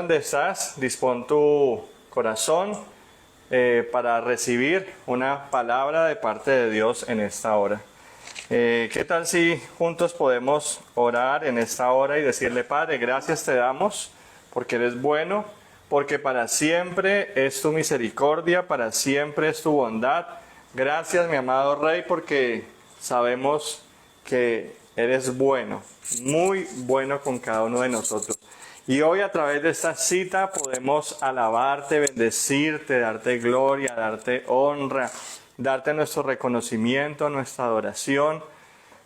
¿Dónde estás? Dispón tu corazón para recibir una palabra de parte de Dios en esta hora. ¿Qué tal si juntos podemos orar en esta hora y decirle: Padre, gracias te damos porque eres bueno, porque para siempre es tu misericordia, para siempre es tu bondad. Gracias, mi amado Rey, porque sabemos que eres bueno, muy bueno con cada uno de nosotros. Y hoy a través de esta cita podemos alabarte, bendecirte, darte gloria, darte honra, darte nuestro reconocimiento, nuestra adoración.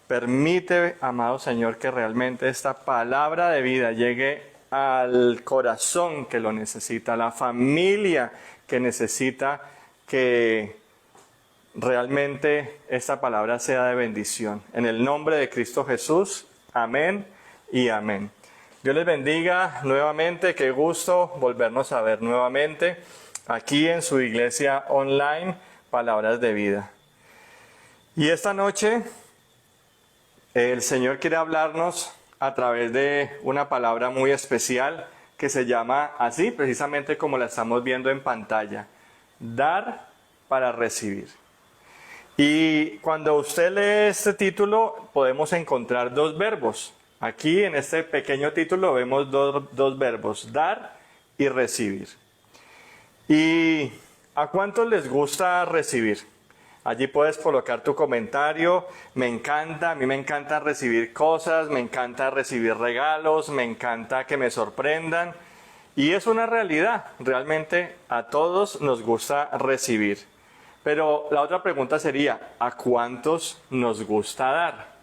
Permite, amado Señor, que realmente esta palabra de vida llegue al corazón que lo necesita, a la familia que necesita que realmente esta palabra sea de bendición. En el nombre de Cristo Jesús, amén y amén. Dios les bendiga nuevamente, qué gusto volvernos a ver nuevamente aquí en su iglesia online, Palabras de Vida. Y esta noche el Señor quiere hablarnos a través de una palabra muy especial que se llama así, precisamente como la estamos viendo en pantalla: dar para recibir. Y cuando usted lee este título podemos encontrar dos verbos. Aquí en este pequeño título vemos dos verbos: dar y recibir. ¿Y a cuántos les gusta recibir? Allí puedes colocar tu comentario. Me encanta, a mí me encanta recibir cosas, me encanta recibir regalos, me encanta que me sorprendan. Y es una realidad, realmente a todos nos gusta recibir. Pero la otra pregunta sería: ¿a cuántos nos gusta dar?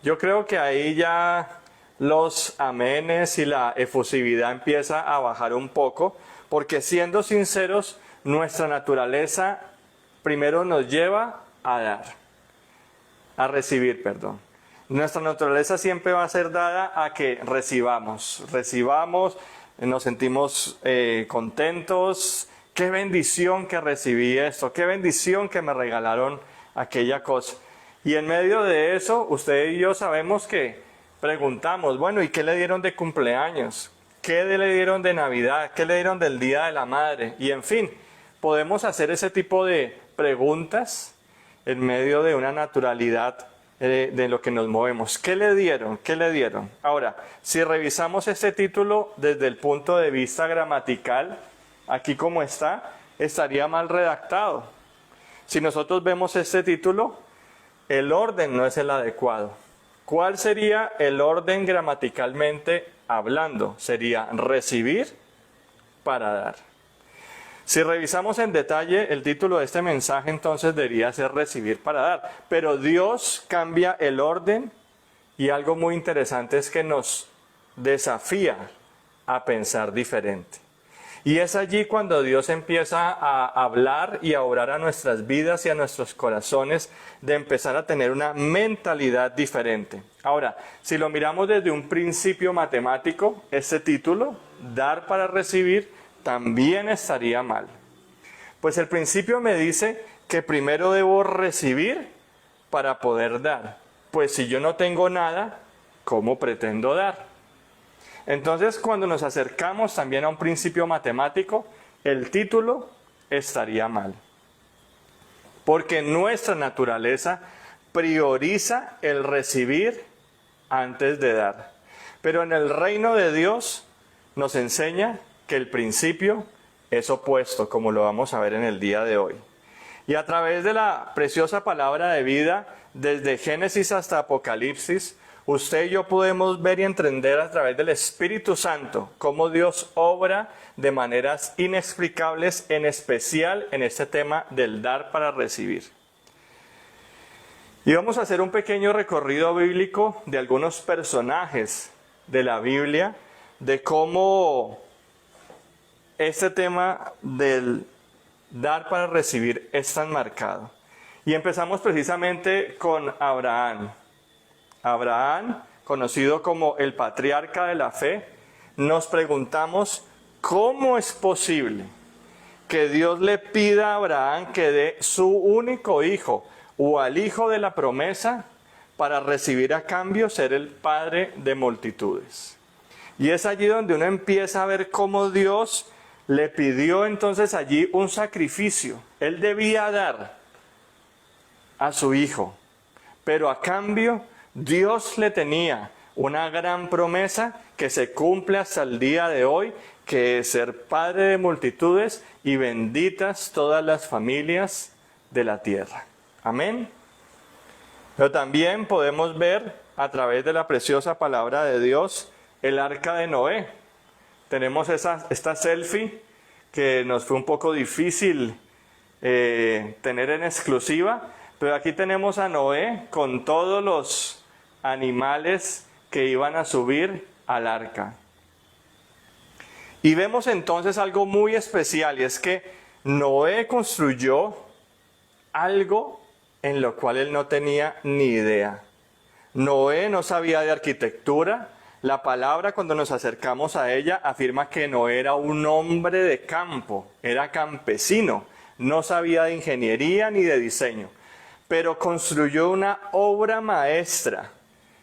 Yo creo que ahí ya los amenes y la efusividad empieza a bajar un poco, porque siendo sinceros, nuestra naturaleza primero nos lleva a dar, a recibir, perdón. Nuestra naturaleza siempre va a ser dada a que recibamos, nos sentimos contentos. Qué bendición que recibí esto, qué bendición que me regalaron aquella cosa. Y en medio de eso, usted y yo sabemos que preguntamos: bueno, ¿y qué le dieron de cumpleaños? ¿Qué le dieron de Navidad? ¿Qué le dieron del Día de la Madre? Y en fin, podemos hacer ese tipo de preguntas en medio de una naturalidad de lo que nos movemos. ¿Qué le dieron? ¿Qué le dieron? Ahora, si revisamos este título desde el punto de vista gramatical, aquí como está, estaría mal redactado. Si nosotros vemos este título, el orden no es el adecuado. ¿Cuál sería el orden gramaticalmente hablando? Sería recibir para dar. Si revisamos en detalle el título de este mensaje, entonces debería ser recibir para dar. Pero Dios cambia el orden y algo muy interesante es que nos desafía a pensar diferente. Y es allí cuando Dios empieza a hablar y a obrar a nuestras vidas y a nuestros corazones, de empezar a tener una mentalidad diferente. Ahora, si lo miramos desde un principio matemático, este título, dar para recibir, también estaría mal. Pues el principio me dice que primero debo recibir para poder dar. Pues si yo no tengo nada, ¿cómo pretendo dar? Entonces, cuando nos acercamos también a un principio matemático, el título estaría mal. Porque nuestra naturaleza prioriza el recibir antes de dar. Pero en el reino de Dios nos enseña que el principio es opuesto, como lo vamos a ver en el día de hoy. Y a través de la preciosa palabra de vida, desde Génesis hasta Apocalipsis, usted y yo podemos ver y entender a través del Espíritu Santo cómo Dios obra de maneras inexplicables, en especial en este tema del dar para recibir. Y vamos a hacer un pequeño recorrido bíblico de algunos personajes de la Biblia, de cómo este tema del dar para recibir es tan marcado. Y empezamos precisamente con Abraham. Abraham, conocido como el patriarca de la fe, nos preguntamos: ¿cómo es posible que Dios le pida a Abraham que dé su único hijo o al hijo de la promesa para recibir a cambio ser el padre de multitudes? Y es allí donde uno empieza a ver cómo Dios le pidió entonces allí un sacrificio. Él debía dar a su hijo, pero a cambio Dios le tenía una gran promesa que se cumple hasta el día de hoy, que es ser padre de multitudes y benditas todas las familias de la tierra. Amén. Pero también podemos ver a través de la preciosa palabra de Dios el arca de Noé. Tenemos esta selfie que nos fue un poco difícil tener en exclusiva, pero aquí tenemos a Noé con todos los animales que iban a subir al arca. Y vemos entonces algo muy especial, y es que Noé construyó algo en lo cual él no tenía ni idea. Noé no sabía de arquitectura. La palabra, cuando nos acercamos a ella, afirma que Noé era un hombre de campo, era campesino, no sabía de ingeniería ni de diseño, pero construyó una obra maestra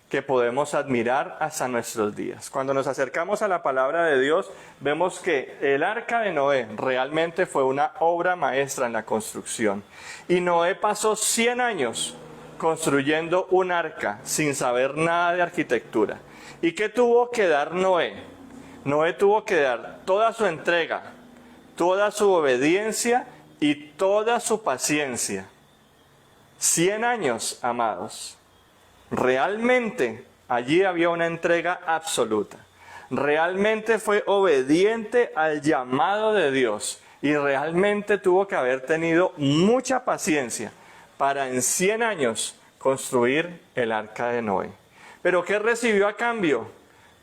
que podemos admirar hasta nuestros días. Cuando nos acercamos a la palabra de Dios, vemos que el arca de Noé realmente fue una obra maestra en la construcción. Y Noé pasó 100 años construyendo un arca sin saber nada de arquitectura. ¿Y qué tuvo que dar Noé? Noé tuvo que dar toda su entrega, toda su obediencia y toda su paciencia. 100 años, amados. Realmente allí había una entrega absoluta. Realmente fue obediente al llamado de Dios y realmente tuvo que haber tenido mucha paciencia para en 100 años construir el arca de Noé. ¿Pero qué recibió a cambio?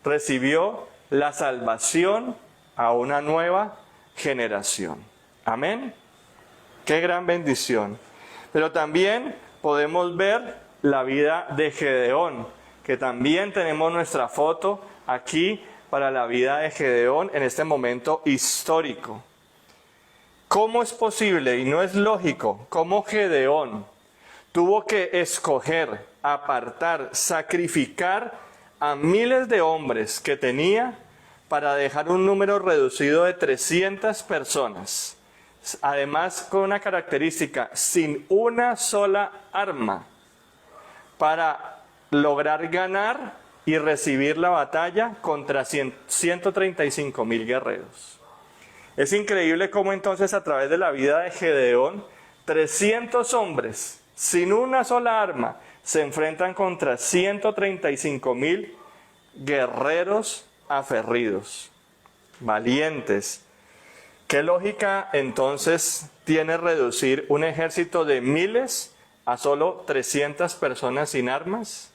Recibió la salvación a una nueva generación. Amén. Qué gran bendición. Pero también podemos ver la vida de Gedeón, que también tenemos nuestra foto aquí para la vida de Gedeón en este momento histórico. ¿Cómo es posible y no es lógico cómo Gedeón tuvo que escoger, apartar, sacrificar a miles de hombres que tenía para dejar un número reducido de 300 personas? Además, con una característica, sin una sola arma, para lograr ganar y recibir la batalla contra 135,000 guerreros. Es increíble cómo entonces a través de la vida de Gedeón, 300 hombres sin una sola arma se enfrentan contra 135,000 guerreros aferridos, valientes. ¿Qué lógica entonces tiene reducir un ejército de miles a solo 300 personas sin armas?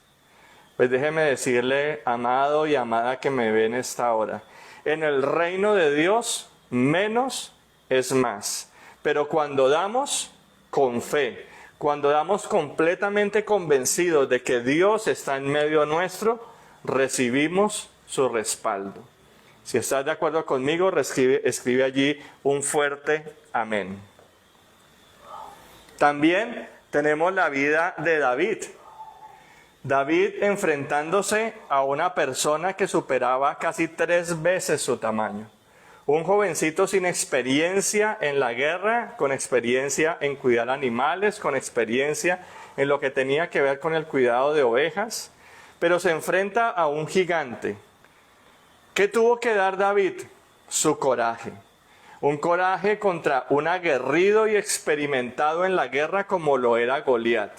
Pues déjeme decirle, amado y amada que me ve en esta hora, en el reino de Dios, menos es más. Pero cuando damos con fe, cuando damos completamente convencidos de que Dios está en medio nuestro, recibimos su respaldo. Si estás de acuerdo conmigo, escribe allí un fuerte amén. También tenemos la vida de David. David enfrentándose a una persona que superaba casi 3 veces su tamaño. Un jovencito sin experiencia en la guerra, con experiencia en cuidar animales, con experiencia en lo que tenía que ver con el cuidado de ovejas, pero se enfrenta a un gigante. ¿Qué tuvo que dar David? Su coraje. Un coraje contra un aguerrido y experimentado en la guerra como lo era Goliat.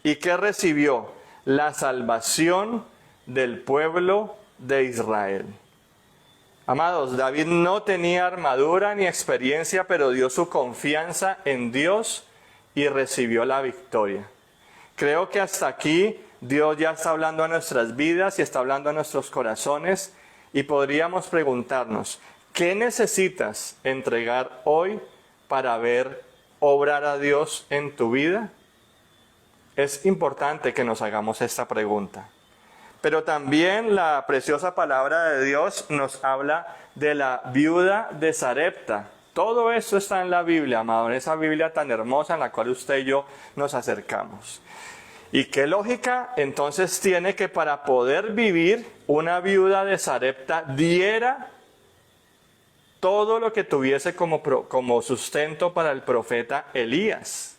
¿Y qué recibió? La salvación del pueblo de Israel. Amados, David no tenía armadura ni experiencia, pero dio su confianza en Dios y recibió la victoria. Creo que hasta aquí Dios ya está hablando a nuestras vidas y está hablando a nuestros corazones. Y podríamos preguntarnos, ¿qué necesitas entregar hoy para ver obrar a Dios en tu vida? Es importante que nos hagamos esta pregunta. Pero también la preciosa palabra de Dios nos habla de la viuda de Sarepta. Todo esto está en la Biblia, amado, en esa Biblia tan hermosa en la cual usted y yo nos acercamos. ¿Y qué lógica entonces tiene que para poder vivir una viuda de Sarepta diera todo lo que tuviese como sustento para el profeta Elías?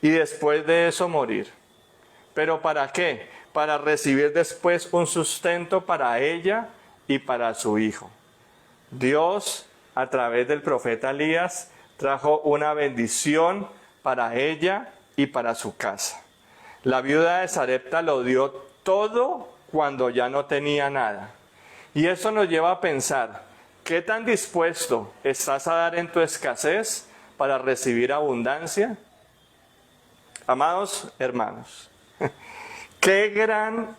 Y después de eso morir. ¿Pero para qué? Para recibir después un sustento para ella y para su hijo. Dios, a través del profeta Elías, trajo una bendición para ella y para su casa. La viuda de Sarepta lo dio todo cuando ya no tenía nada. Y eso nos lleva a pensar, ¿qué tan dispuesto estás a dar en tu escasez para recibir abundancia? Amados hermanos, qué gran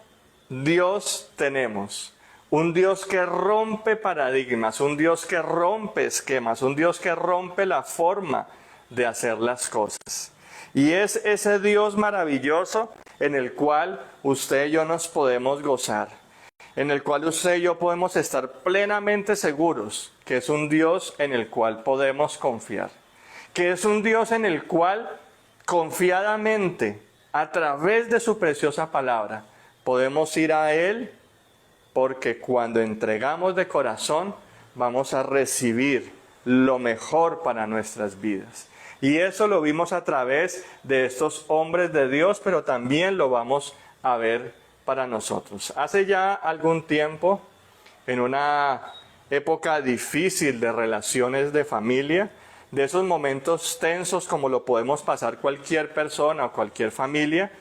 Dios tenemos. Un Dios que rompe paradigmas, un Dios que rompe esquemas, un Dios que rompe la forma de hacer las cosas. Y es ese Dios maravilloso en el cual usted y yo nos podemos gozar, en el cual usted y yo podemos estar plenamente seguros que es un Dios en el cual podemos confiar, que es un Dios en el cual confiadamente, a través de su preciosa palabra, podemos ir a Él, porque cuando entregamos de corazón, vamos a recibir lo mejor para nuestras vidas. Y eso lo vimos a través de estos hombres de Dios, pero también lo vamos a ver para nosotros. Hace ya algún tiempo, en una época difícil de relaciones de familia, de esos momentos tensos como lo podemos pasar cualquier persona o cualquier familia,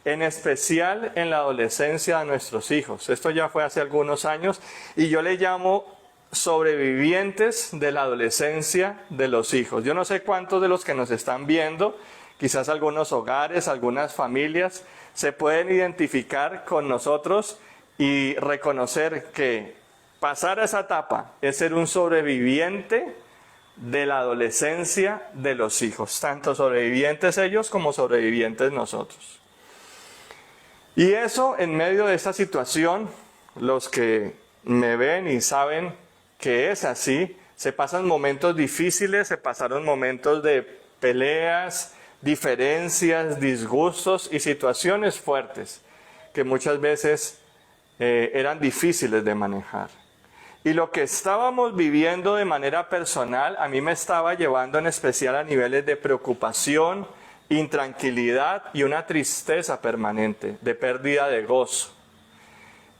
en especial en la adolescencia de nuestros hijos. Esto ya fue hace algunos años y yo le llamo sobrevivientes de la adolescencia de los hijos. Yo no sé cuántos de los que nos están viendo, quizás algunos hogares, algunas familias, se pueden identificar con nosotros y reconocer que pasar a esa etapa es ser un sobreviviente de la adolescencia de los hijos, tanto sobrevivientes ellos como sobrevivientes nosotros. Y eso, en medio de esta situación, los que me ven y saben que es así, se pasan momentos difíciles, se pasaron momentos de peleas, diferencias, disgustos y situaciones fuertes que muchas veces eran difíciles de manejar. Y lo que estábamos viviendo de manera personal a mí me estaba llevando en especial a niveles de preocupación, intranquilidad y una tristeza permanente, de pérdida de gozo.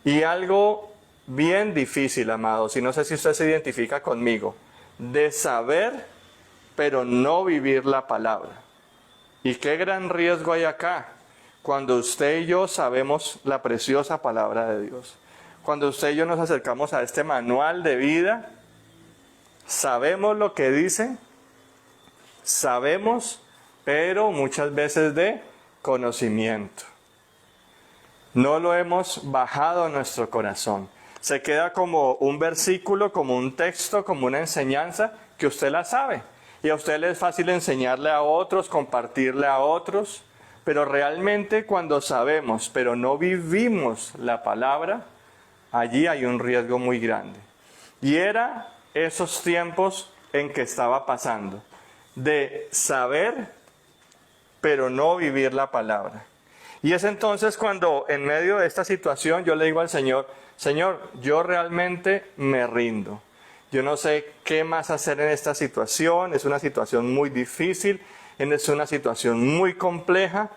Y algo bien difícil, amados, y no sé si usted se identifica conmigo, de saber pero no vivir la palabra. Y qué gran riesgo hay acá, cuando usted y yo sabemos la preciosa palabra de Dios. Cuando usted y yo nos acercamos a este manual de vida, sabemos lo que dice, sabemos, pero muchas veces de conocimiento. No lo hemos bajado a nuestro corazón. Se queda como un versículo, como un texto, como una enseñanza que usted la sabe. Y a usted le es fácil enseñarle a otros, compartirle a otros. Pero realmente cuando sabemos, pero no vivimos la palabra, allí hay un riesgo muy grande. Y era esos tiempos en que estaba pasando, de saber, pero no vivir la palabra. Y es entonces cuando en medio de esta situación yo le digo al Señor, Señor, yo realmente me rindo. Yo no sé qué más hacer en esta situación, es una situación muy difícil, es una situación muy compleja.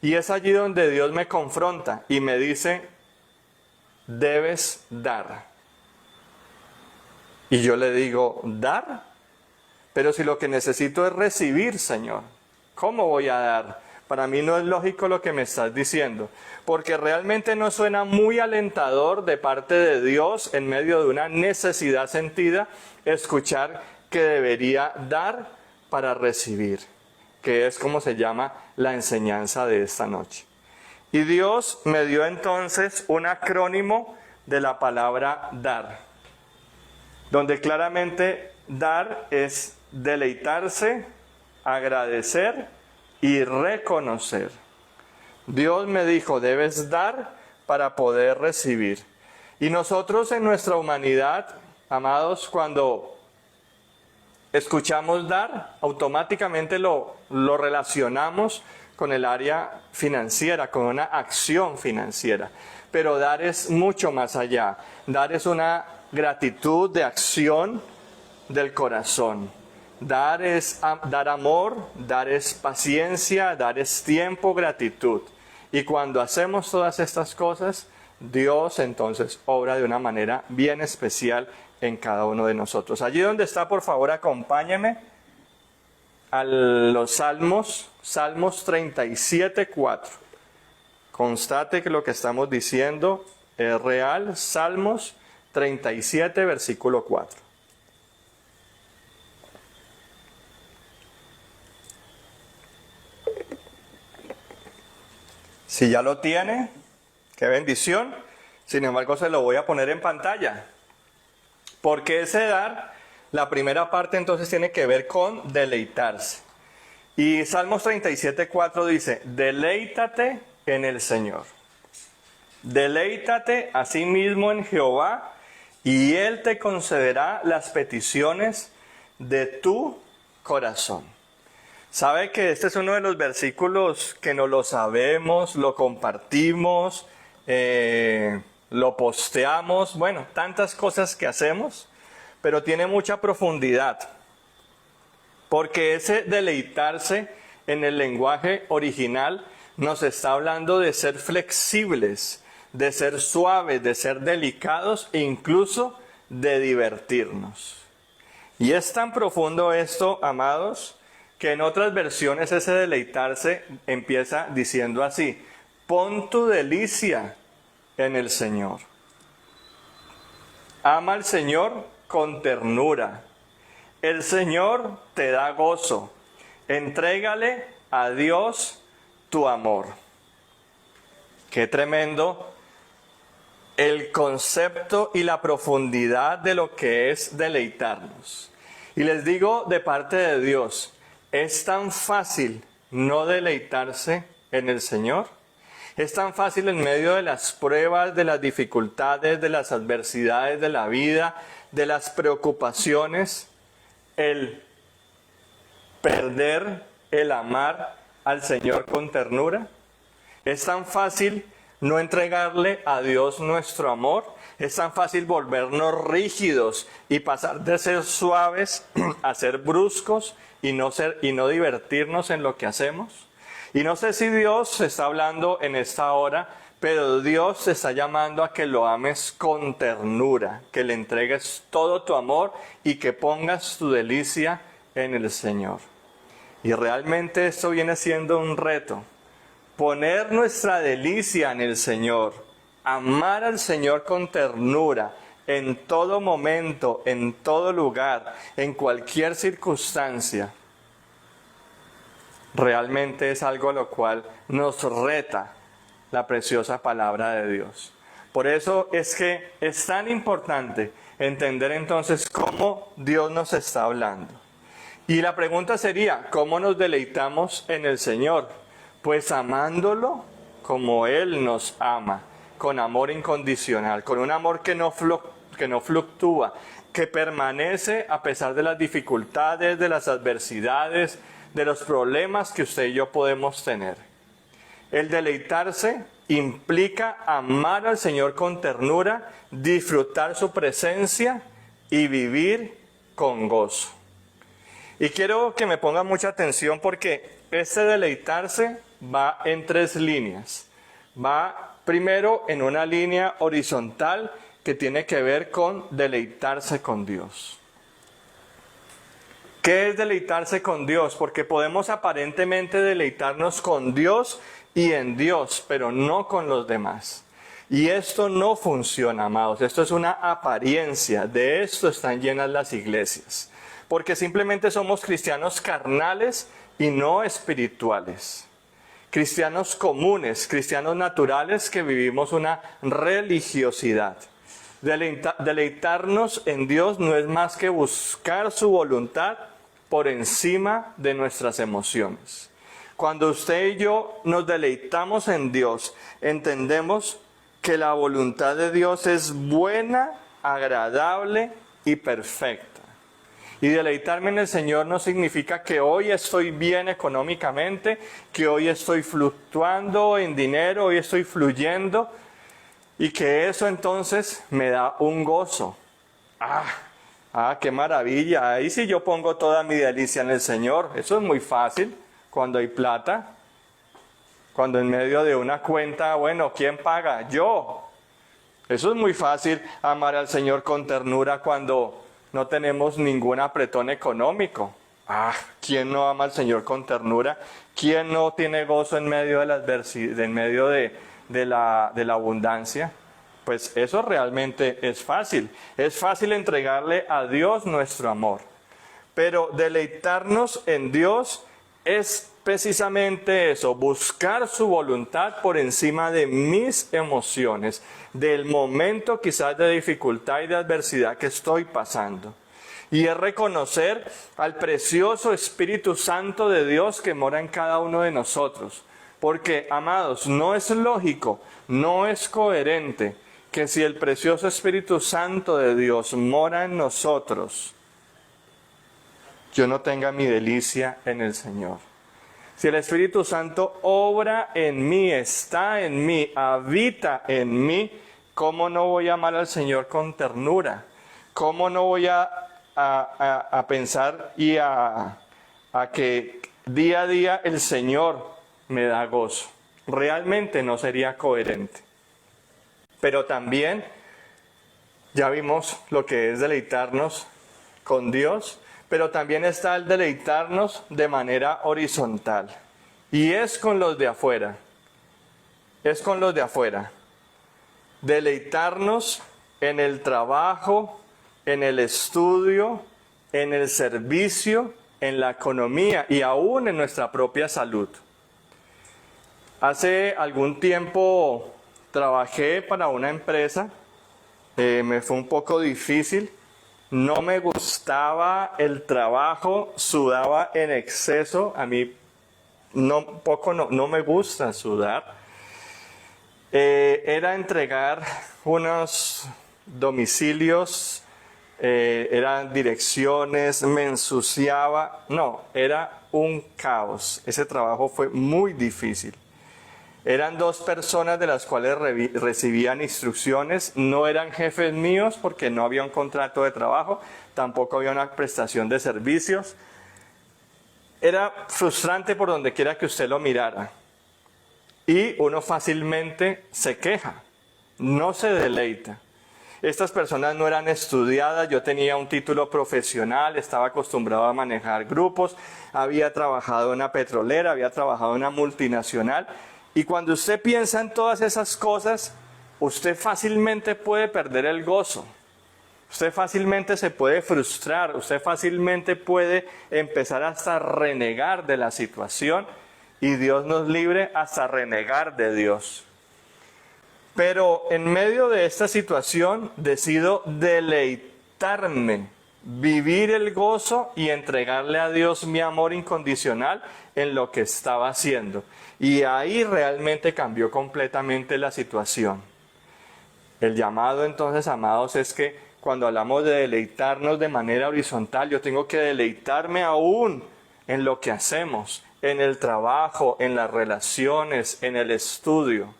Y es allí donde Dios me confronta y me dice, debes dar. Y yo le digo, ¿dar? Pero si lo que necesito es recibir, Señor, ¿cómo voy a dar? Para mí no es lógico lo que me estás diciendo, porque realmente no suena muy alentador de parte de Dios en medio de una necesidad sentida, escuchar que debería dar para recibir, que es como se llama la enseñanza de esta noche. Y Dios me dio entonces un acrónimo de la palabra dar, donde claramente dar es deleitarse, agradecer y reconocer. Dios me dijo, debes dar para poder recibir. Y nosotros en nuestra humanidad, amados, cuando escuchamos dar, automáticamente lo relacionamos con el área financiera, con una acción financiera. Pero dar es mucho más allá. Dar es una gratitud de acción del corazón. Dar es dar amor, dar es paciencia, dar es tiempo, gratitud. Y cuando hacemos todas estas cosas, Dios entonces obra de una manera bien especial en cada uno de nosotros. Allí donde está, por favor, acompáñeme a los Salmos 37:4. Constate que lo que estamos diciendo es real. Salmos 37, versículo 4. Si ya lo tiene, qué bendición. Sin embargo, se lo voy a poner en pantalla. Porque ese dar, la primera parte entonces tiene que ver con deleitarse. Y Salmos 37:4 dice, deleítate en el Señor. Deleítate asimismo en Jehová, y Él te concederá las peticiones de tu corazón. ¿Sabe que este es uno de los versículos que no lo sabemos, lo compartimos, lo posteamos? Bueno, tantas cosas que hacemos, pero tiene mucha profundidad. Porque ese deleitarse en el lenguaje original nos está hablando de ser flexibles, de ser suaves, de ser delicados e incluso de divertirnos. Y es tan profundo esto, amados, que en otras versiones ese deleitarse empieza diciendo así: pon tu delicia en el Señor. Ama al Señor con ternura. El Señor te da gozo. Entrégale a Dios tu amor. Qué tremendo el concepto y la profundidad de lo que es deleitarnos. Y les digo de parte de Dios, es tan fácil no deleitarse en el Señor. Es tan fácil en medio de las pruebas, de las dificultades, de las adversidades de la vida, de las preocupaciones, el perder el amar al Señor con ternura. Es tan fácil no entregarle a Dios nuestro amor. Es tan fácil volvernos rígidos y pasar de ser suaves a ser bruscos y no divertirnos en lo que hacemos. Y no sé si Dios está hablando en esta hora, pero Dios te está llamando a que lo ames con ternura, que le entregues todo tu amor y que pongas tu delicia en el Señor. Y realmente esto viene siendo un reto. Poner nuestra delicia en el Señor, amar al Señor con ternura, en todo momento, en todo lugar, en cualquier circunstancia. Realmente es algo a lo cual nos reta la preciosa palabra de Dios. Por eso es que es tan importante entender entonces cómo Dios nos está hablando. Y la pregunta sería, ¿cómo nos deleitamos en el Señor? Pues amándolo como Él nos ama, con amor incondicional, con un amor que no fluctúa, que permanece a pesar de las dificultades, de las adversidades, de los problemas que usted y yo podemos tener. El deleitarse implica amar al Señor con ternura, disfrutar su presencia y vivir con gozo. Y quiero que me pongan mucha atención porque este deleitarse va en 3 líneas. Va primero en una línea horizontal que tiene que ver con deleitarse con Dios. ¿Qué es deleitarse con Dios? Porque podemos aparentemente deleitarnos con Dios y en Dios, pero no con los demás. Y esto no funciona, amados. Esto es una apariencia. De esto están llenas las iglesias. Porque simplemente somos cristianos carnales y no espirituales. Cristianos comunes, cristianos naturales que vivimos una religiosidad. Deleitarnos en Dios no es más que buscar su voluntad por encima de nuestras emociones. Cuando usted y yo nos deleitamos en Dios, entendemos que la voluntad de Dios es buena, agradable y perfecta. Y deleitarme en el Señor no significa que hoy estoy bien económicamente, que hoy estoy fluctuando en dinero, hoy estoy fluyendo y que eso entonces me da un gozo. Qué maravilla. Ahí sí yo pongo toda mi delicia en el Señor. Eso es muy fácil cuando hay plata. Cuando en medio de una cuenta, bueno, ¿quién paga? Yo. Eso es muy fácil, amar al Señor con ternura cuando no tenemos ningún apretón económico. ¿Quién no ama al Señor con ternura? ¿Quién no tiene gozo en medio de la adversidad, en medio de la abundancia? Pues eso realmente es fácil. Es fácil entregarle a Dios nuestro amor. Pero deleitarnos en Dios es precisamente eso, buscar su voluntad por encima de mis emociones, del momento quizás de dificultad y de adversidad que estoy pasando. Y es reconocer al precioso Espíritu Santo de Dios que mora en cada uno de nosotros. Porque, amados, no es lógico, no es coherente que si el precioso Espíritu Santo de Dios mora en nosotros, yo no tenga mi delicia en el Señor. Si el Espíritu Santo obra en mí, está en mí, habita en mí, ¿cómo no voy a amar al Señor con ternura? ¿Cómo no voy a pensar y a que día a día el Señor me da gozo? Realmente no sería coherente. Pero también ya vimos lo que es deleitarnos con Dios, pero también está el deleitarnos de manera horizontal. Y es con los de afuera. Es con los de afuera. Deleitarnos en el trabajo, en el estudio, en el servicio, en la economía y aún en nuestra propia salud. Hace algún tiempo trabajé para una empresa, me fue un poco difícil, no me gustaba el trabajo, sudaba en exceso, a mí no me gusta sudar. Era entregar unos domicilios, eran direcciones, me ensuciaba, era un caos, ese trabajo fue muy difícil. Eran 2 personas de las cuales recibían instrucciones, no eran jefes míos porque no había un contrato de trabajo, tampoco había una prestación de servicios. Era frustrante por donde quiera que usted lo mirara. Y uno fácilmente se queja, no se deleita. Estas personas no eran estudiadas, yo tenía un título profesional, estaba acostumbrado a manejar grupos, había trabajado en una petrolera, había trabajado en una multinacional. Y cuando usted piensa en todas esas cosas, usted fácilmente puede perder el gozo. Usted fácilmente se puede frustrar, usted fácilmente puede empezar hasta a renegar de la situación y Dios nos libre hasta renegar de Dios. Pero en medio de esta situación decido deleitarme, vivir el gozo y entregarle a Dios mi amor incondicional en lo que estaba haciendo. Y ahí realmente cambió completamente la situación. El llamado entonces, amados, es que cuando hablamos de deleitarnos de manera horizontal, yo tengo que deleitarme aún en lo que hacemos, en el trabajo, en las relaciones, en el estudio.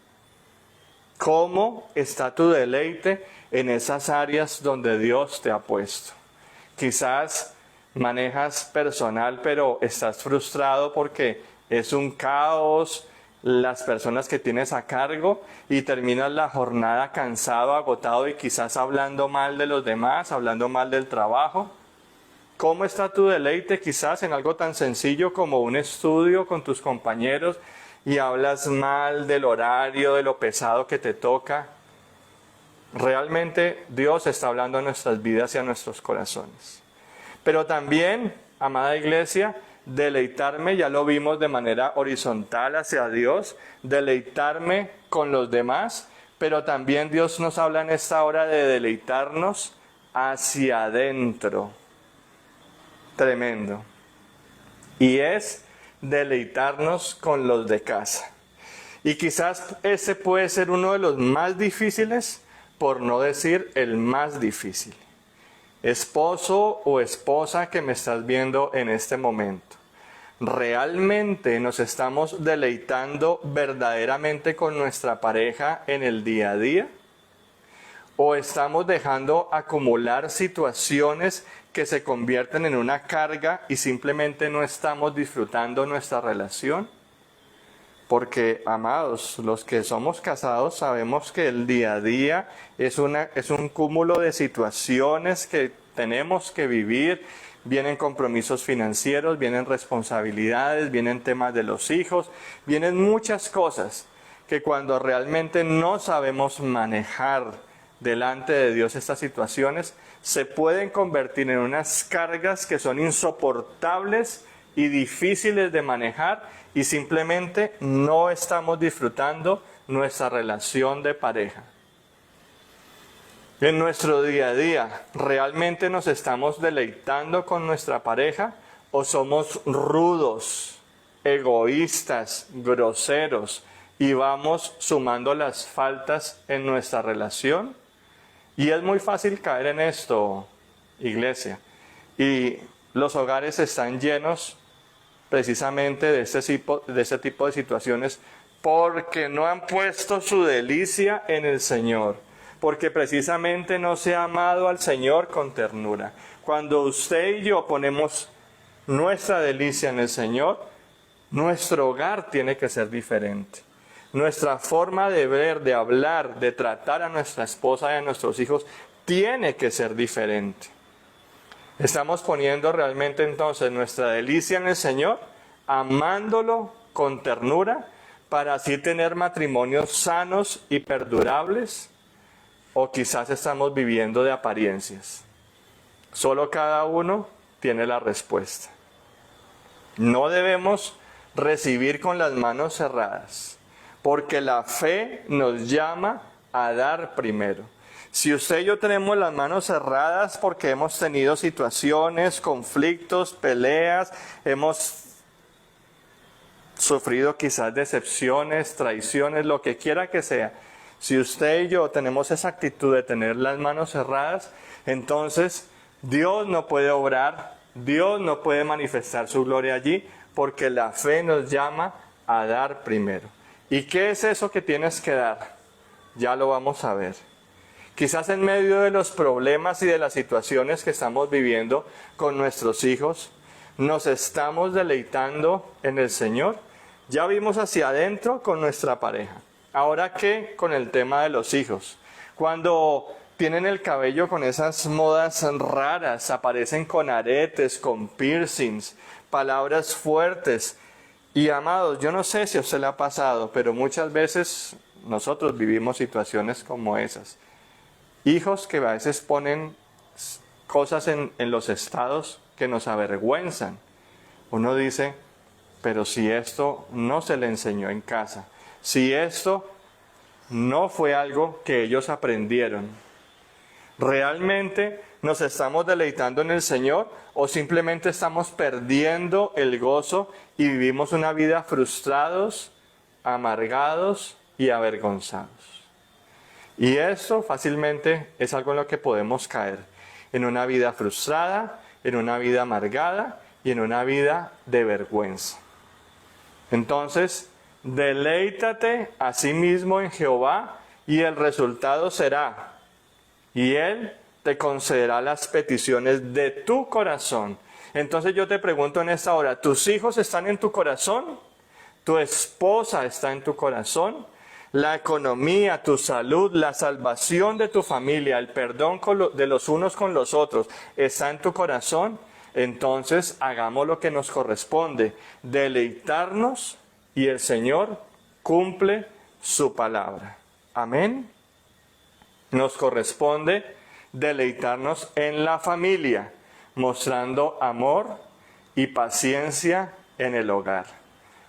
¿Cómo está tu deleite en esas áreas donde Dios te ha puesto? Quizás manejas personal, pero estás frustrado porque es un caos las personas que tienes a cargo y terminas la jornada cansado, agotado y quizás hablando mal de los demás, hablando mal del trabajo. ¿Cómo está tu deleite quizás en algo tan sencillo como un estudio con tus compañeros y hablas mal del horario, de lo pesado que te toca? Realmente Dios está hablando a nuestras vidas y a nuestros corazones. Pero también, amada iglesia, deleitarme, ya lo vimos de manera horizontal hacia Dios, deleitarme con los demás, pero también Dios nos habla en esta hora de deleitarnos hacia adentro. Tremendo. Y es deleitarnos con los de casa. Y quizás ese puede ser uno de los más difíciles, por no decir el más difícil. Esposo o esposa que me estás viendo en este momento, ¿realmente nos estamos deleitando verdaderamente con nuestra pareja en el día a día? ¿O estamos dejando acumular situaciones que se convierten en una carga y simplemente no estamos disfrutando nuestra relación? Porque, amados, los que somos casados sabemos que el día a día es un cúmulo de situaciones que tenemos que vivir. Vienen compromisos financieros, vienen responsabilidades, vienen temas de los hijos, vienen muchas cosas que cuando realmente no sabemos manejar delante de Dios estas situaciones, se pueden convertir en unas cargas que son insoportables y difíciles de manejar, y simplemente no estamos disfrutando nuestra relación de pareja. En nuestro día a día, ¿realmente nos estamos deleitando con nuestra pareja o somos rudos, egoístas, groseros y vamos sumando las faltas en nuestra relación? Y es muy fácil caer en esto, iglesia. Y los hogares están llenos precisamente de este tipo de situaciones porque no han puesto su delicia en el Señor, porque precisamente no se ha amado al Señor con ternura. Cuando usted y yo ponemos nuestra delicia en el Señor, nuestro hogar tiene que ser diferente. Nuestra forma de ver, de hablar, de tratar a nuestra esposa y a nuestros hijos tiene que ser diferente. Estamos poniendo realmente entonces nuestra delicia en el Señor, amándolo con ternura, para así tener matrimonios sanos y perdurables, o quizás estamos viviendo de apariencias. Solo cada uno tiene la respuesta. No debemos recibir con las manos cerradas, porque la fe nos llama a dar primero. Si usted y yo tenemos las manos cerradas porque hemos tenido situaciones, conflictos, peleas, hemos sufrido quizás decepciones, traiciones, lo que quiera que sea. Si usted y yo tenemos esa actitud de tener las manos cerradas, entonces Dios no puede obrar, Dios no puede manifestar su gloria allí, porque la fe nos llama a dar primero. ¿Y qué es eso que tienes que dar? Ya lo vamos a ver. Quizás en medio de los problemas y de las situaciones que estamos viviendo con nuestros hijos, nos estamos deleitando en el Señor. Ya vimos hacia adentro con nuestra pareja. Ahora, ¿qué con el tema de los hijos? Cuando tienen el cabello con esas modas raras, aparecen con aretes, con piercings, palabras fuertes. Y amados, yo no sé si a usted le ha pasado, pero muchas veces nosotros vivimos situaciones como esas. Hijos que a veces ponen cosas en los estados que nos avergüenzan. Uno dice, pero si esto no se le enseñó en casa, si esto no fue algo que ellos aprendieron, ¿realmente nos estamos deleitando en el Señor o simplemente estamos perdiendo el gozo y vivimos una vida frustrados, amargados y avergonzados? Y eso fácilmente es algo en lo que podemos caer, en una vida frustrada, en una vida amargada y en una vida de vergüenza. Entonces, deleítate a sí mismo en Jehová y el resultado será, y Él te concederá las peticiones de tu corazón. Entonces yo te pregunto en esta hora, ¿tus hijos están en tu corazón? ¿Tu esposa está en tu corazón? La economía, tu salud, la salvación de tu familia, el perdón de los unos con los otros, ¿está en tu corazón? Entonces hagamos lo que nos corresponde, deleitarnos, y el Señor cumple su palabra. Amén. Nos corresponde deleitarnos en la familia, mostrando amor y paciencia en el hogar.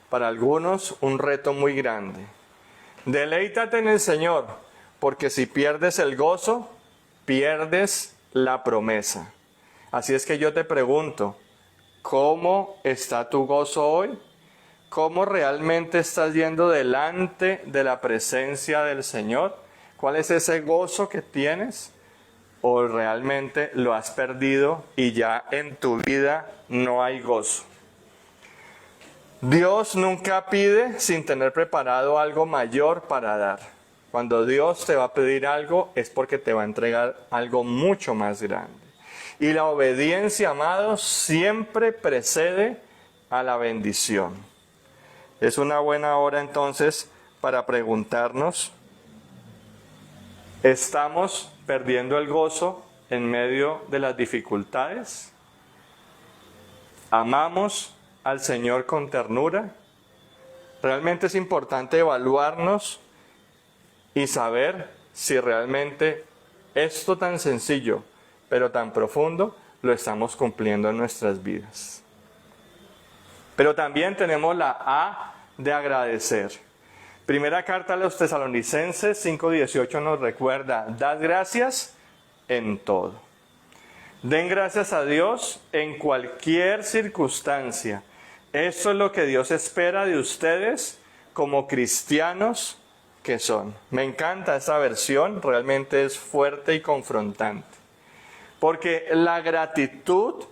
Para algunos, un reto muy grande. Deleítate en el Señor, porque si pierdes el gozo, pierdes la promesa. Así es que yo te pregunto, ¿cómo está tu gozo hoy? ¿Cómo realmente estás yendo delante de la presencia del Señor? ¿Cuál es ese gozo que tienes? o realmente lo has perdido y ya en tu vida no hay gozo. Dios nunca pide sin tener preparado algo mayor para dar. Cuando Dios te va a pedir algo es porque te va a entregar algo mucho más grande. Y la obediencia, amados, siempre precede a la bendición. Es una buena hora entonces para preguntarnos, ¿estamos perdiendo el gozo en medio de las dificultades? ¿Amamos al Señor con ternura? Realmente es importante evaluarnos y saber si realmente esto tan sencillo, pero tan profundo, lo estamos cumpliendo en nuestras vidas. Pero también tenemos la A de agradecer. Primera carta a los Tesalonicenses 5:18 nos recuerda, dad gracias en todo. Den gracias a Dios en cualquier circunstancia. Eso es lo que Dios espera de ustedes como cristianos que son. Me encanta esta versión, realmente es fuerte y confrontante. Porque la gratitud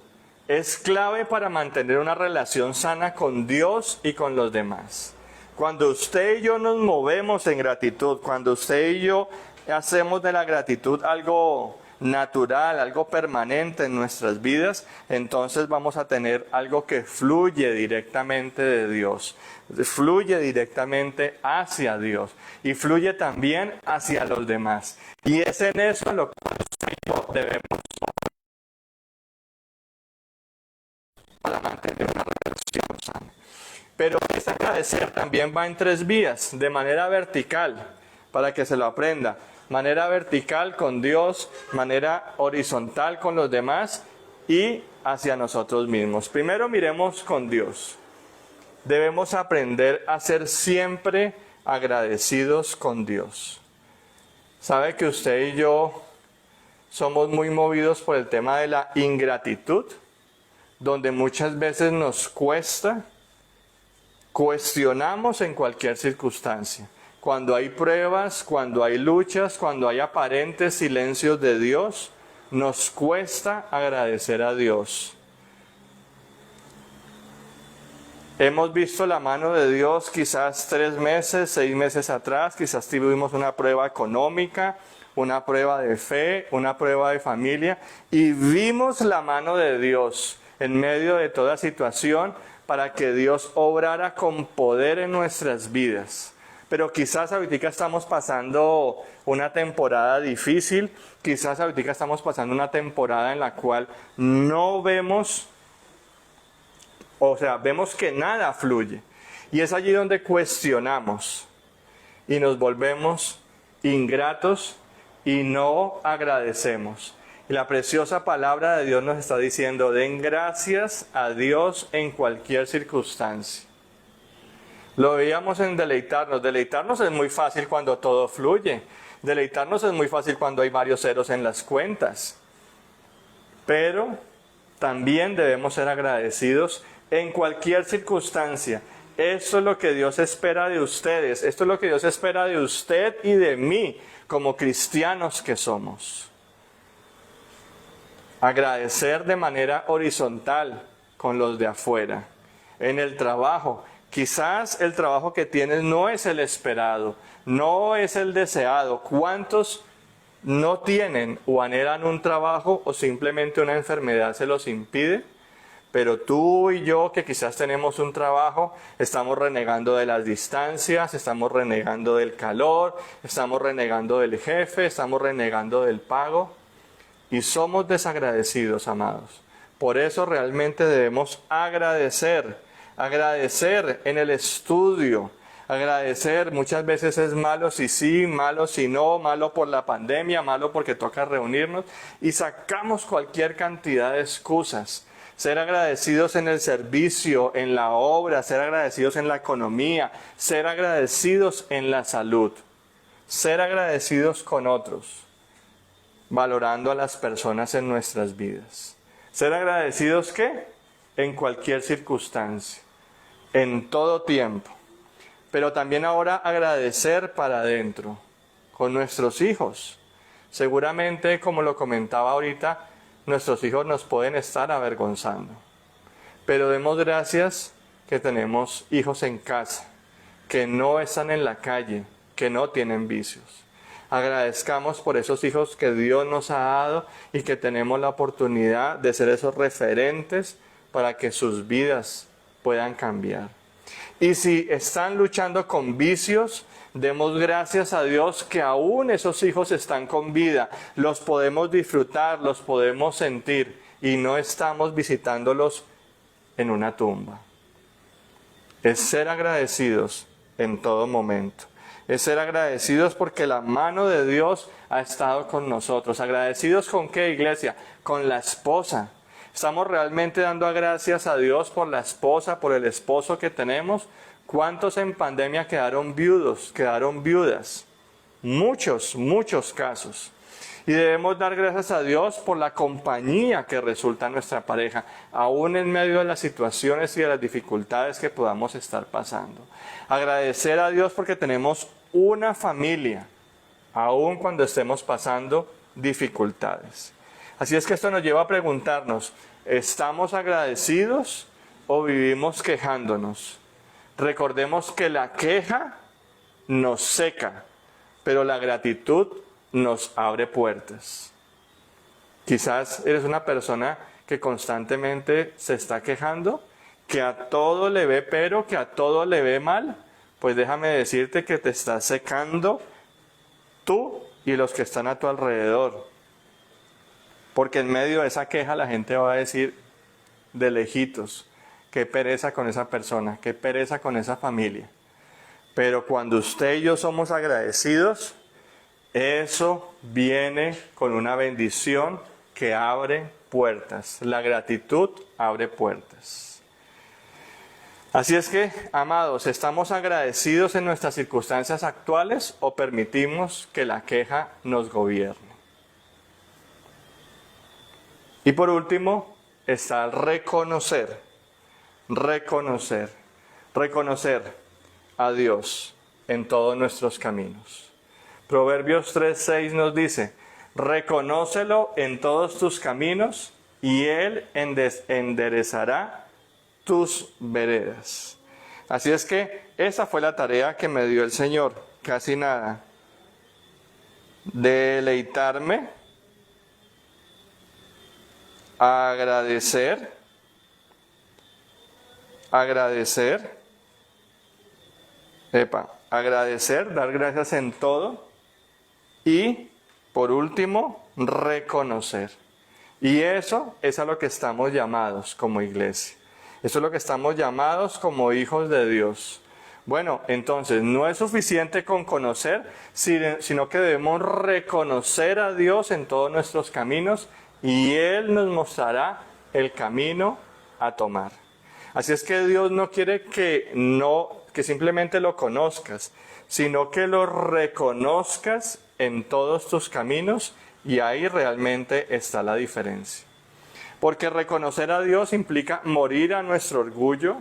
es clave para mantener una relación sana con Dios y con los demás. Cuando usted y yo nos movemos en gratitud, cuando usted y yo hacemos de la gratitud algo natural, algo permanente en nuestras vidas, entonces vamos a tener algo que fluye directamente de Dios, fluye directamente hacia Dios y fluye también hacia los demás. Y es en eso lo que debemos para mantener una relación sana. Pero este agradecer también va en 3 vías, de manera vertical, para que se lo aprenda. Manera vertical con Dios, manera horizontal con los demás y hacia nosotros mismos. Primero miremos con Dios. Debemos aprender a ser siempre agradecidos con Dios. ¿Sabe que usted y yo somos muy movidos por el tema de la ingratitud? Donde muchas veces nos cuesta, cuestionamos en cualquier circunstancia. Cuando hay pruebas, cuando hay luchas, cuando hay aparentes silencios de Dios, nos cuesta agradecer a Dios. Hemos visto la mano de Dios quizás 3 meses, 6 meses atrás, quizás tuvimos una prueba económica, una prueba de fe, una prueba de familia, y vimos la mano de Dios en medio de toda situación para que Dios obrara con poder en nuestras vidas. Pero quizás ahorita estamos pasando una temporada difícil, quizás ahorita estamos pasando una temporada en la cual no vemos, vemos que nada fluye. Y es allí donde cuestionamos y nos volvemos ingratos y no agradecemos. Y la preciosa palabra de Dios nos está diciendo, den gracias a Dios en cualquier circunstancia. Lo veíamos en deleitarnos. Deleitarnos es muy fácil cuando todo fluye. Deleitarnos es muy fácil cuando hay varios ceros en las cuentas. Pero también debemos ser agradecidos en cualquier circunstancia. Eso es lo que Dios espera de ustedes. Esto es lo que Dios espera de usted y de mí como cristianos que somos. Agradecer de manera horizontal con los de afuera. En el trabajo. Quizás el trabajo que tienes no es el esperado, no es el deseado. ¿Cuántos no tienen o anhelan un trabajo o simplemente una enfermedad se los impide? Pero tú y yo que quizás tenemos un trabajo, estamos renegando de las distancias, estamos renegando del calor, estamos renegando del jefe, estamos renegando del pago y somos desagradecidos, amados. Por eso realmente debemos agradecer en el estudio. Agradecer muchas veces es malo si sí, malo si no, malo por la pandemia, malo porque toca reunirnos y sacamos cualquier cantidad de excusas. Ser agradecidos en el servicio, en la obra, ser agradecidos en la economía, ser agradecidos en la salud, ser agradecidos con otros, valorando a las personas en nuestras vidas. Ser agradecidos ¿qué? En cualquier circunstancia, en todo tiempo. Pero también ahora agradecer para adentro, con nuestros hijos. Seguramente, como lo comentaba ahorita, nuestros hijos nos pueden estar avergonzando. Pero demos gracias que tenemos hijos en casa, que no están en la calle, que no tienen vicios. Agradezcamos por esos hijos que Dios nos ha dado y que tenemos la oportunidad de ser esos referentes para que sus vidas puedan cambiar. Y si están luchando con vicios, demos gracias a Dios que aún esos hijos están con vida, los podemos disfrutar, los podemos sentir y no estamos visitándolos en una tumba. Es ser agradecidos en todo momento. Es ser agradecidos porque la mano de Dios ha estado con nosotros. ¿Agradecidos con qué, iglesia? Con la esposa. ¿Estamos realmente dando gracias a Dios por la esposa, por el esposo que tenemos? ¿Cuántos en pandemia quedaron viudos, quedaron viudas? Muchos casos. Y debemos dar gracias a Dios por la compañía que resulta nuestra pareja, aún en medio de las situaciones y de las dificultades que podamos estar pasando. Agradecer a Dios porque tenemos una familia, aún cuando estemos pasando dificultades. Así es que esto nos lleva a preguntarnos, ¿estamos agradecidos o vivimos quejándonos? Recordemos que la queja nos seca, pero la gratitud nos abre puertas. Quizás eres una persona que constantemente se está quejando, que a todo le ve pero, que a todo le ve mal. Pues déjame decirte que te estás secando tú y los que están a tu alrededor. Porque en medio de esa queja la gente va a decir de lejitos, qué pereza con esa persona, qué pereza con esa familia. Pero cuando usted y yo somos agradecidos, eso viene con una bendición que abre puertas. La gratitud abre puertas. Así es que, amados, ¿estamos agradecidos en nuestras circunstancias actuales o permitimos que la queja nos gobierne? Y por último, está el reconocer a Dios en todos nuestros caminos. Proverbios 3:6 nos dice, reconócelo en todos tus caminos y Él enderezará tus veredas. Así es que esa fue la tarea que me dio el Señor, casi nada. Deleitarme, agradecer, dar gracias en todo. Y, por último, reconocer. Y eso es a lo que estamos llamados como iglesia. Eso es lo que estamos llamados como hijos de Dios. Bueno, entonces, no es suficiente con conocer, sino que debemos reconocer a Dios en todos nuestros caminos y Él nos mostrará el camino a tomar. Así es que Dios no quiere que simplemente lo conozcas, sino que lo reconozcas en todos tus caminos y ahí realmente está la diferencia. Porque reconocer a Dios implica morir a nuestro orgullo,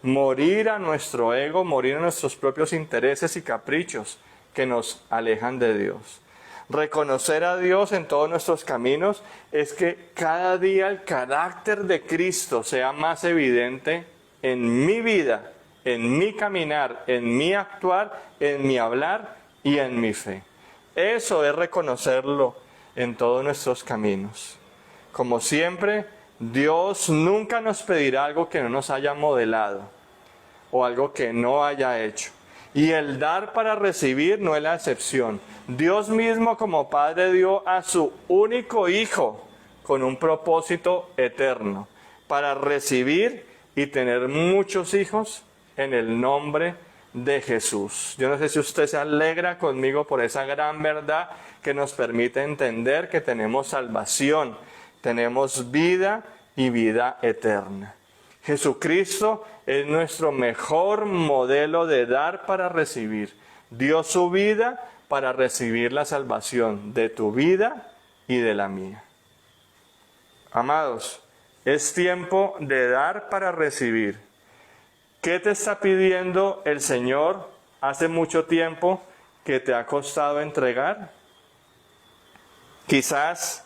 morir a nuestro ego, morir a nuestros propios intereses y caprichos que nos alejan de Dios. Reconocer a Dios en todos nuestros caminos es que cada día el carácter de Cristo sea más evidente en mi vida, en mi caminar, en mi actuar, en mi hablar y en mi fe. Eso es reconocerlo en todos nuestros caminos. Como siempre, Dios nunca nos pedirá algo que no nos haya modelado o algo que no haya hecho. Y el dar para recibir no es la excepción. Dios mismo como Padre dio a su único Hijo con un propósito eterno, para recibir y tener muchos hijos en el nombre de Jesús. Yo no sé si usted se alegra conmigo por esa gran verdad que nos permite entender que tenemos salvación, tenemos vida y vida eterna. Jesucristo es nuestro mejor modelo de dar para recibir. Dio su vida para recibir la salvación de tu vida y de la mía. Amados, es tiempo de dar para recibir. ¿Qué te está pidiendo el Señor hace mucho tiempo que te ha costado entregar? Quizás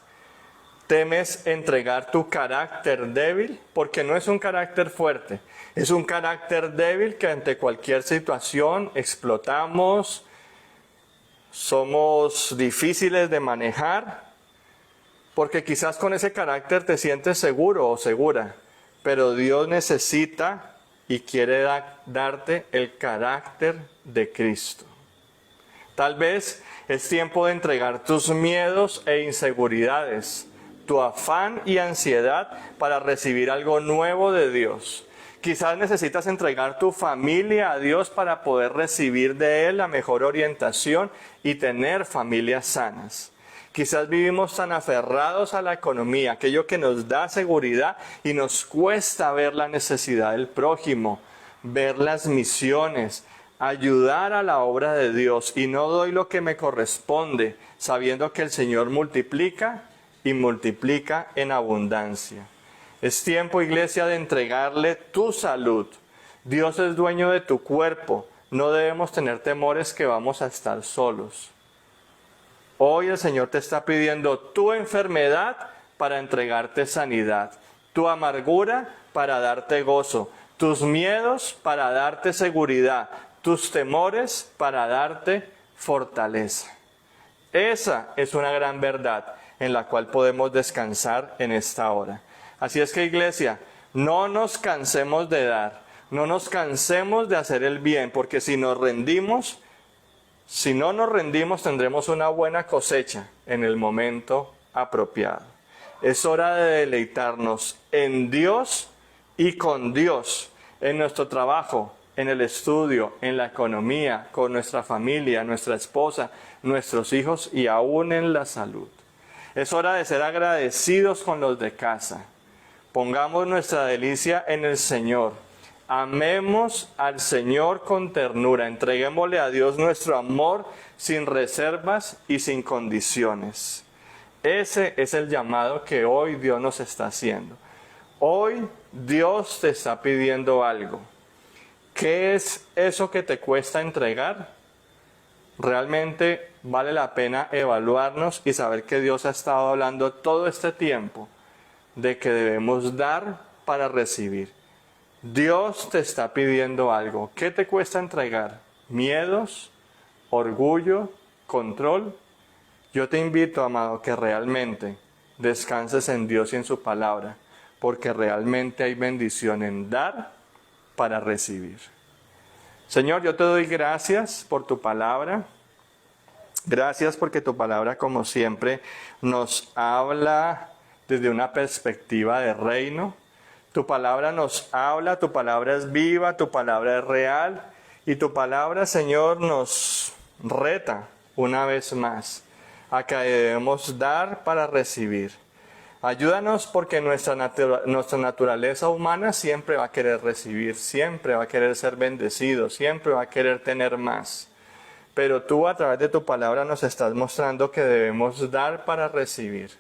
temes entregar tu carácter débil, porque no es un carácter fuerte, es un carácter débil que ante cualquier situación explotamos, somos difíciles de manejar, porque quizás con ese carácter te sientes seguro o segura, pero Dios necesita y quiere darte el carácter de Cristo. Tal vez es tiempo de entregar tus miedos e inseguridades, tu afán y ansiedad para recibir algo nuevo de Dios. Quizás necesitas entregar tu familia a Dios para poder recibir de Él la mejor orientación y tener familias sanas. Quizás vivimos tan aferrados a la economía, aquello que nos da seguridad y nos cuesta ver la necesidad del prójimo, ver las misiones, ayudar a la obra de Dios, y no doy lo que me corresponde, sabiendo que el Señor multiplica y multiplica en abundancia. Es tiempo, iglesia, de entregarle tu salud. Dios es dueño de tu cuerpo. No debemos tener temores que vamos a estar solos. Hoy el Señor te está pidiendo tu enfermedad para entregarte sanidad, tu amargura para darte gozo, tus miedos para darte seguridad, tus temores para darte fortaleza. Esa es una gran verdad en la cual podemos descansar en esta hora. Así es que, iglesia, no nos cansemos de dar, no nos cansemos de hacer el bien, porque si no nos rendimos, tendremos una buena cosecha en el momento apropiado. Es hora de deleitarnos en Dios y con Dios, en nuestro trabajo, en el estudio, en la economía, con nuestra familia, nuestra esposa, nuestros hijos y aún en la salud. Es hora de ser agradecidos con los de casa. Pongamos nuestra delicia en el Señor. Amemos al Señor con ternura. Entreguémosle a Dios nuestro amor sin reservas y sin condiciones. Ese es el llamado que hoy Dios nos está haciendo. Hoy Dios te está pidiendo algo. ¿Qué es eso que te cuesta entregar? Realmente vale la pena evaluarnos y saber que Dios ha estado hablando todo este tiempo de que debemos dar para recibir. Dios te está pidiendo algo. ¿Qué te cuesta entregar? ¿Miedos? ¿Orgullo? ¿Control? Yo te invito, amado, que realmente descanses en Dios y en su palabra, porque realmente hay bendición en dar para recibir. Señor, yo te doy gracias por tu palabra. Gracias porque tu palabra, como siempre, nos habla desde una perspectiva de reino. Tu palabra nos habla, tu palabra es viva, tu palabra es real. Y tu palabra, Señor, nos reta una vez más a que debemos dar para recibir. Ayúdanos, porque nuestra naturaleza humana siempre va a querer recibir, siempre va a querer ser bendecido, siempre va a querer tener más. Pero tú, a través de tu palabra, nos estás mostrando que debemos dar para recibir.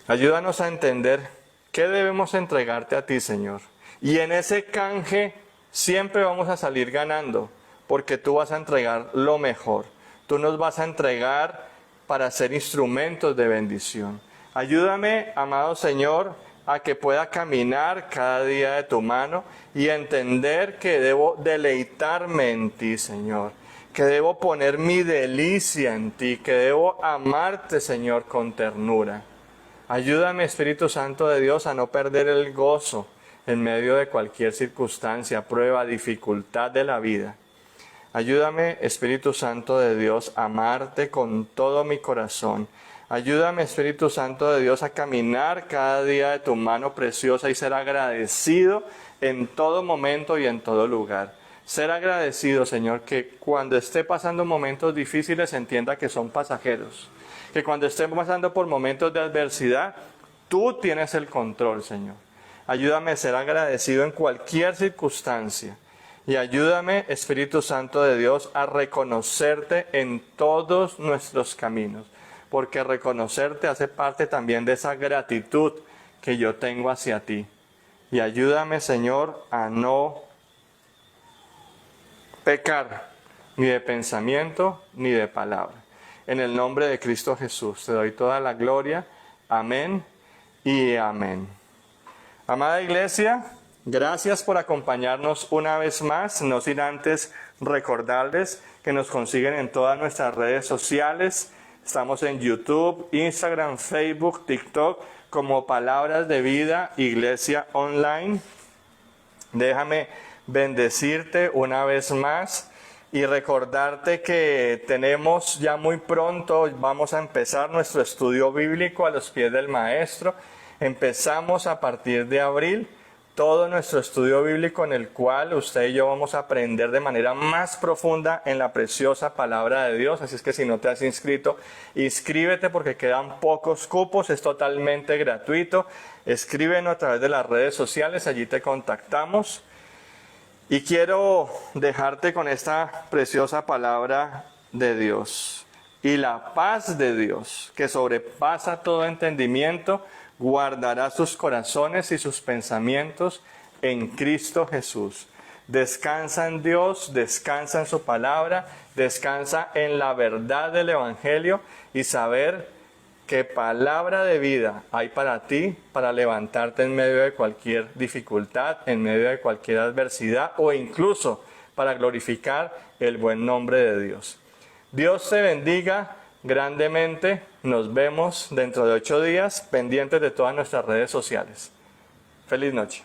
Ayúdanos a entender qué debemos entregarte a ti, Señor. Y en ese canje siempre vamos a salir ganando, porque tú vas a entregar lo mejor. Tú nos vas a entregar para ser instrumentos de bendición. Ayúdame, amado Señor, a que pueda caminar cada día de tu mano y entender que debo deleitarme en ti, Señor. Que debo poner mi delicia en ti, que debo amarte, Señor, con ternura. Ayúdame, Espíritu Santo de Dios, a no perder el gozo en medio de cualquier circunstancia, prueba, dificultad de la vida. Ayúdame, Espíritu Santo de Dios, a amarte con todo mi corazón. Ayúdame, Espíritu Santo de Dios, a caminar cada día de tu mano preciosa y ser agradecido en todo momento y en todo lugar. Ser agradecido, Señor, que cuando esté pasando momentos difíciles entienda que son pasajeros. Que cuando esté pasando por momentos de adversidad, tú tienes el control, Señor. Ayúdame a ser agradecido en cualquier circunstancia. Y ayúdame, Espíritu Santo de Dios, a reconocerte en todos nuestros caminos. Porque reconocerte hace parte también de esa gratitud que yo tengo hacia ti. Y ayúdame, Señor, a no pecar ni de pensamiento ni de palabra. en el nombre de Cristo Jesús. Te doy toda la gloria. Amén y amén. Amada iglesia, gracias por acompañarnos una vez más. No sin antes recordarles que nos consiguen en todas nuestras redes sociales. Estamos en YouTube, Instagram, Facebook, TikTok como Palabras de Vida Iglesia Online. Déjame bendecirte una vez más y recordarte que tenemos ya muy pronto, vamos a empezar nuestro estudio bíblico a los pies del Maestro. Empezamos a partir de abril todo nuestro estudio bíblico en el cual usted y yo vamos a aprender de manera más profunda en la preciosa palabra de Dios. Así es que si no te has inscrito, inscríbete porque quedan pocos cupos, es totalmente gratuito. Escríbenos a través de las redes sociales, allí te contactamos. Y quiero dejarte con esta preciosa palabra de Dios. Y la paz de Dios, que sobrepasa todo entendimiento, guardará sus corazones y sus pensamientos en Cristo Jesús. Descansa en Dios, descansa en su palabra, descansa en la verdad del Evangelio y saber qué palabra de vida hay para ti, para levantarte en medio de cualquier dificultad, en medio de cualquier adversidad o incluso para glorificar el buen nombre de Dios. Dios te bendiga grandemente. Nos vemos dentro de 8 días, pendientes de todas nuestras redes sociales. Feliz noche.